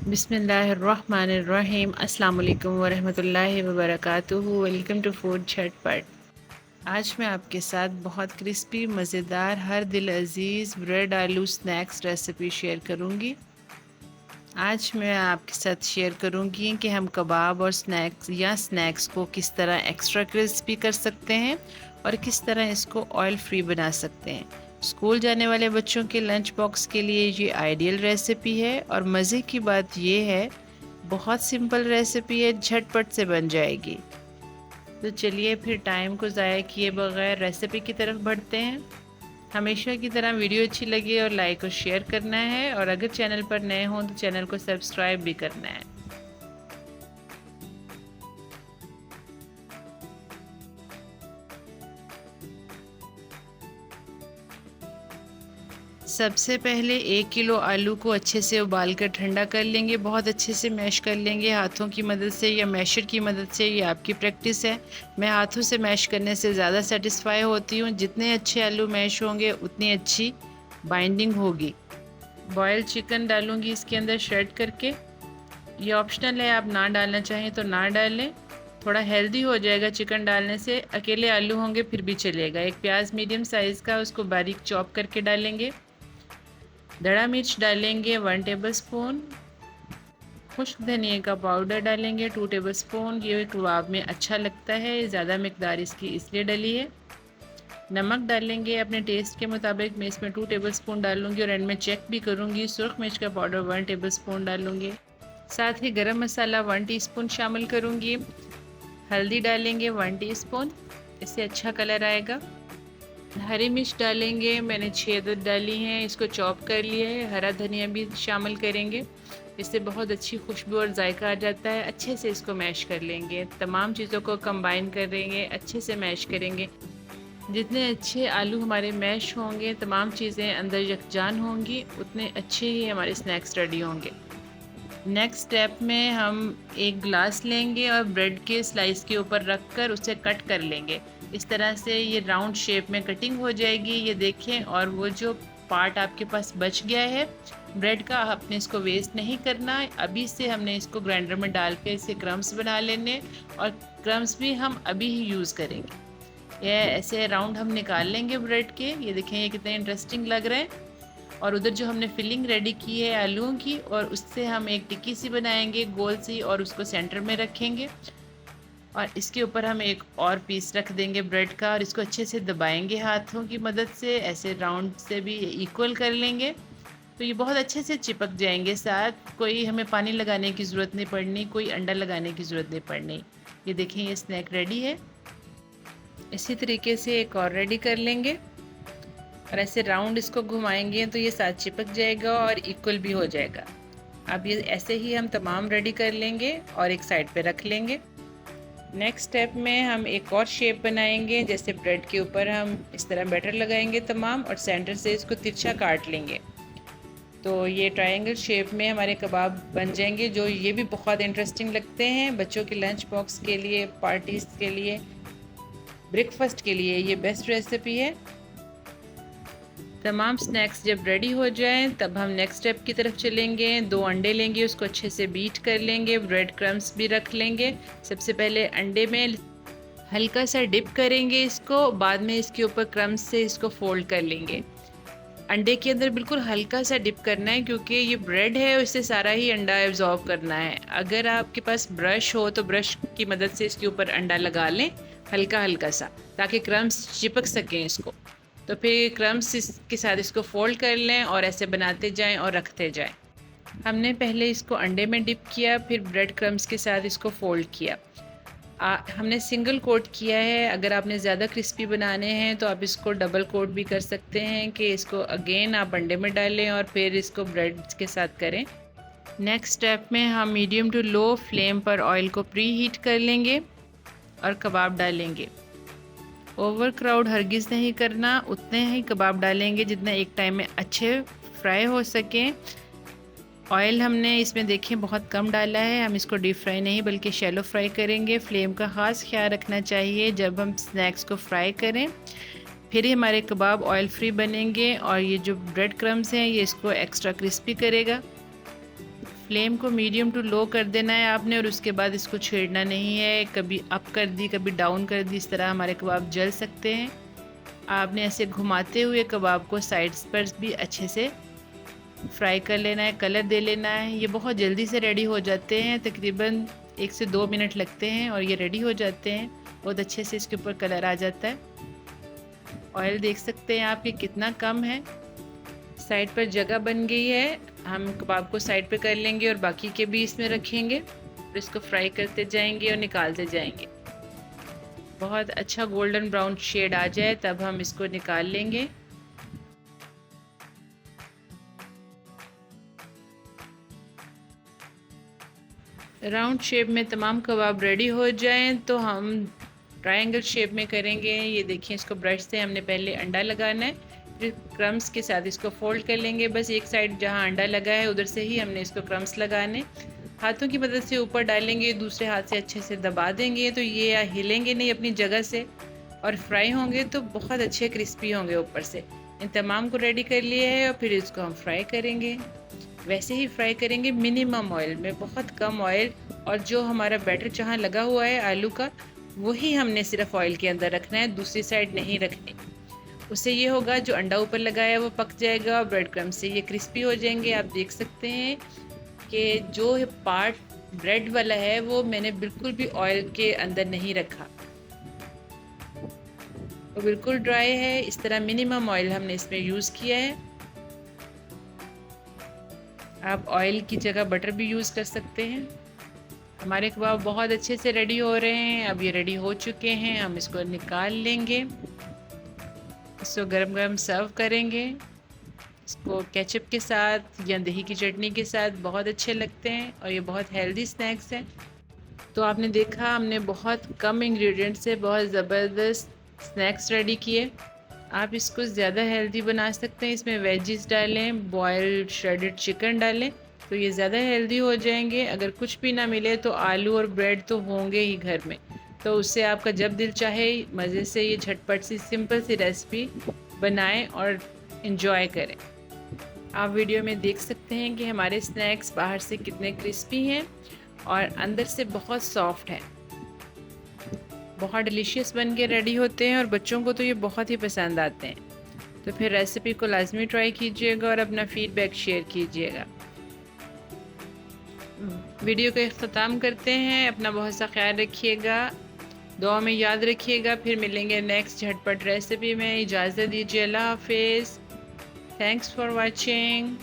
बिस्मिल्लाहिर्रहमानिर्रहीम। अस्सलाम वालेकुम वरहमतुल्लाहि वबरकातुहू। वेलकम टू फूड झटपट। आज मैं आपके साथ बहुत क्रिस्पी मज़ेदार हर दिल अजीज़ ब्रेड आलू स्नैक्स रेसिपी शेयर करूंगी। आज मैं आपके साथ शेयर करूंगी कि हम कबाब और स्नैक्स को किस तरह एक्स्ट्रा क्रिस्पी कर सकते हैं और किस तरह इसको ऑयल फ्री बना सकते हैं। स्कूल जाने वाले बच्चों के लंच बॉक्स के लिए ये आइडियल रेसिपी है और मज़े की बात ये है बहुत सिंपल रेसिपी है, झटपट से बन जाएगी। तो चलिए फिर टाइम को ज़ाया किए बगैर रेसिपी की तरफ बढ़ते हैं। हमेशा की तरह वीडियो अच्छी लगे और लाइक और शेयर करना है, और अगर चैनल पर नए हों तो चैनल को सब्सक्राइब भी करना है। सबसे पहले 1 किलो आलू को अच्छे से उबाल कर ठंडा कर लेंगे। बहुत अच्छे से मैश कर लेंगे हाथों की मदद से या मैशर की मदद से, ये आपकी प्रैक्टिस है। मैं हाथों से मैश करने से ज़्यादा सेटिस्फाई होती हूँ। जितने अच्छे आलू मैश होंगे उतनी अच्छी बाइंडिंग होगी। बॉयल चिकन डालूंगी इसके अंदर श्रेड करके। ये ऑप्शनल है, आप ना डालना चाहें तो ना डालें। थोड़ा हेल्दी हो जाएगा चिकन डालने से। अकेले आलू होंगे फिर भी चलेगा। एक प्याज मीडियम साइज़ का, उसको बारीक चॉप करके डालेंगे। दड़ा मिर्च डालेंगे 1 टेबलस्पून। खुश्क धनिया का पाउडर डालेंगे 2 टेबलस्पून। ये कबाब में अच्छा लगता है, ज़्यादा मकदार इसकी इसलिए डली है। नमक डालेंगे अपने टेस्ट के मुताबिक। मैं इसमें 2 टेबलस्पून डालूंगी और एंड में चेक भी करूंगी। सुरख मिर्च का पाउडर 1 टेबलस्पून डालूंगी। साथ ही गरम मसाला 1 टीस्पून शामिल करूंगी। हल्दी डालेंगे 1 टीस्पून, इससे अच्छा कलर आएगा। हरी मिर्च डालेंगे, मैंने 6 अदद डाली हैं, इसको चॉप कर लिया है। हरा धनिया भी शामिल करेंगे, इससे बहुत अच्छी खुशबू और जायका आ जाता है। अच्छे से इसको मैश कर लेंगे, तमाम चीज़ों को कंबाइन करेंगे, अच्छे से मैश करेंगे। जितने अच्छे आलू हमारे मैश होंगे, तमाम चीज़ें अंदर यकजान होंगी, उतने अच्छे ही हमारे स्नैक्स रेडी होंगे। नेक्स्ट स्टेप में हम एक ग्लास लेंगे और ब्रेड के स्लाइस के ऊपर रख कर उसे कट कर लेंगे। इस तरह से ये राउंड शेप में कटिंग हो जाएगी, ये देखें। और वो जो पार्ट आपके पास बच गया है ब्रेड का, आपने इसको वेस्ट नहीं करना। अभी से हमने इसको ग्राइंडर में डाल के इसे क्रम्स बना लेने, और क्रम्स भी हम अभी ही यूज़ करेंगे। ये ऐसे राउंड हम निकाल लेंगे ब्रेड के। ये देखें ये कितने इंटरेस्टिंग लग रहे हैं। और उधर जो हमने फिलिंग रेडी की है आलूओं की, और उससे हम एक टिक्की सी बनाएंगे गोल सी, और उसको सेंटर में रखेंगे। और इसके ऊपर हम एक और पीस रख देंगे ब्रेड का, और इसको अच्छे से दबाएंगे हाथों की मदद से। ऐसे राउंड से भी इक्वल कर लेंगे तो ये बहुत अच्छे से चिपक जाएंगे साथ। कोई हमें पानी लगाने की ज़रूरत नहीं पड़नी, कोई अंडा लगाने की ज़रूरत नहीं पड़नी। ये देखें ये स्नैक रेडी है। इसी तरीके से एक और रेडी कर लेंगे, और ऐसे राउंड इसको घुमाएंगे तो ये साथ चिपक जाएगा और इक्वल भी हो जाएगा। अब ये ऐसे ही हम तमाम रेडी कर लेंगे और एक साइड पे रख लेंगे। नेक्स्ट स्टेप में हम एक और शेप बनाएंगे। जैसे ब्रेड के ऊपर हम इस तरह बैटर लगाएंगे तमाम, और सेंटर से इसको तिरछा काट लेंगे तो ये ट्रायंगल शेप में हमारे कबाब बन जाएंगे, जो ये भी बहुत इंटरेस्टिंग लगते हैं बच्चों के लंच बॉक्स के लिए, पार्टीज़ के लिए, ब्रेकफास्ट के लिए ये बेस्ट रेसिपी है। तमाम स्नैक्स जब रेडी हो जाएं तब हम नेक्स्ट स्टेप की तरफ चलेंगे। 2 अंडे लेंगे, उसको अच्छे से बीट कर लेंगे। ब्रेड क्रम्स भी रख लेंगे। सबसे पहले अंडे में हल्का सा डिप करेंगे इसको, बाद में इसके ऊपर क्रम्स से इसको फोल्ड कर लेंगे। अंडे के अंदर बिल्कुल हल्का सा डिप करना है, क्योंकि ये ब्रेड है और इससे सारा ही अंडा एब्जॉर्ब करना है। अगर आपके पास ब्रश हो तो ब्रश की मदद से इसके ऊपर अंडा लगा लें हल्का हल्का सा, ताकि क्रम्स चिपक सकें इसको। तो फिर क्रम्स के साथ इसको फोल्ड कर लें और ऐसे बनाते जाएं और रखते जाएं। हमने पहले इसको अंडे में डिप किया, फिर ब्रेड क्रम्स के साथ इसको फोल्ड किया। हमने सिंगल कोट किया है। अगर आपने ज़्यादा क्रिस्पी बनाने हैं तो आप इसको डबल कोट भी कर सकते हैं, कि इसको अगेन आप अंडे में डालें और फिर इसको ब्रेड के साथ करें। नेक्स्ट स्टेप में हम मीडियम टू लो फ्लेम पर ऑयल को प्री हीट कर लेंगे और कबाब डालेंगे। ओवर क्राउड हरगिज़ नहीं करना, उतने ही कबाब डालेंगे जितना एक टाइम में अच्छे फ्राई हो सकें। ऑयल हमने इसमें देखें बहुत कम डाला है। हम इसको डीप फ्राई नहीं बल्कि शैलो फ्राई करेंगे। फ्लेम का ख़ास ख्याल रखना चाहिए जब हम स्नैक्स को फ्राई करें, फिर ही हमारे कबाब ऑयल फ्री बनेंगे। और ये जो ब्रेड क्रम्स हैं ये इसको एक्स्ट्रा क्रिस्पी करेगा। फ्लेम को मीडियम टू लो कर देना है आपने, और उसके बाद इसको छेड़ना नहीं है। कभी अप कर दी कभी डाउन कर दी, इस तरह हमारे कबाब जल सकते हैं। आपने ऐसे घुमाते हुए कबाब को साइड्स पर भी अच्छे से फ्राई कर लेना है, कलर दे लेना है। ये बहुत जल्दी से रेडी हो जाते हैं, तकरीबन 1 से 2 मिनट लगते हैं और ये रेडी हो जाते हैं। बहुत अच्छे से इसके ऊपर कलर आ जाता है। ऑयल देख सकते हैं आपके कितना कम है। साइड पर जगह बन गई है, हम कबाब को साइड पे कर लेंगे और बाकी के भी इसमें रखेंगे और इसको फ्राई करते जाएंगे और निकालते जाएंगे। बहुत अच्छा गोल्डन ब्राउन शेड आ जाए तब हम इसको निकाल लेंगे। राउंड शेप में तमाम कबाब रेडी हो जाएं तो हम ट्रायंगल शेप में करेंगे। ये देखिए, इसको ब्रश से हमने पहले अंडा लगाना है, फिर क्रम्स के साथ इसको फोल्ड कर लेंगे। बस एक साइड जहाँ अंडा लगा है उधर से ही हमने इसको क्रम्स लगाने। हाथों की मदद से ऊपर डालेंगे, दूसरे हाथ से अच्छे से दबा देंगे तो ये हिलेंगे नहीं अपनी जगह से, और फ्राई होंगे तो बहुत अच्छे क्रिस्पी होंगे ऊपर से। इन तमाम को रेडी कर लिया है और फिर इसको हम फ्राई करेंगे। वैसे ही फ्राई करेंगे मिनिमम ऑयल में, बहुत कम ऑयल। और जो हमारा बैटर जहाँ लगा हुआ है आलू का, वही हमने सिर्फ ऑयल के अंदर रखना है, दूसरी साइड नहीं रखनी। उससे ये होगा जो अंडा ऊपर लगाया है वो पक जाएगा और ब्रेड क्रम्ब से ये क्रिस्पी हो जाएंगे। आप देख सकते हैं कि जो पार्ट ब्रेड वाला है वो मैंने बिल्कुल भी ऑयल के अंदर नहीं रखा, वो बिल्कुल ड्राई है। इस तरह मिनिमम ऑयल हमने इसमें यूज़ किया है। आप ऑयल की जगह बटर भी यूज़ कर सकते हैं। हमारे कबाब बहुत अच्छे से रेडी हो रहे हैं। अब ये रेडी हो चुके हैं, हम इसको निकाल लेंगे। इसको गरम गरम सर्व करेंगे। इसको केचप के साथ या दही की चटनी के साथ बहुत अच्छे लगते हैं और ये बहुत हेल्दी स्नैक्स हैं। तो आपने देखा, हमने बहुत कम इंग्रेडिएंट से बहुत ज़बरदस्त स्नैक्स रेडी किए। आप इसको ज़्यादा हेल्दी बना सकते हैं। इसमें वेजिस डालें, बॉयल्ड श्रेडेड चिकन डालें तो ये ज़्यादा हेल्दी हो जाएंगे। अगर कुछ भी ना मिले तो आलू और ब्रेड तो होंगे ही घर में, तो उससे आपका जब दिल चाहे मज़े से ये झटपट सी सिंपल सी रेसिपी बनाएं और इन्जॉय करें। आप वीडियो में देख सकते हैं कि हमारे स्नैक्स बाहर से कितने क्रिस्पी हैं और अंदर से बहुत सॉफ्ट हैं। बहुत डिलीशियस बन के रेडी होते हैं और बच्चों को तो ये बहुत ही पसंद आते हैं। तो फिर रेसिपी को लाजमी ट्राई कीजिएगा और अपना फीडबैक शेयर कीजिएगा। वीडियो का इख्तिताम करते हैं। अपना बहुत सा ख्याल रखिएगा, दुआ में याद रखिएगा। फिर मिलेंगे नेक्स्ट झटपट रेसिपी में। इजाज़त दीजिए। अल्लाह हाफिज़। Thanks for watching.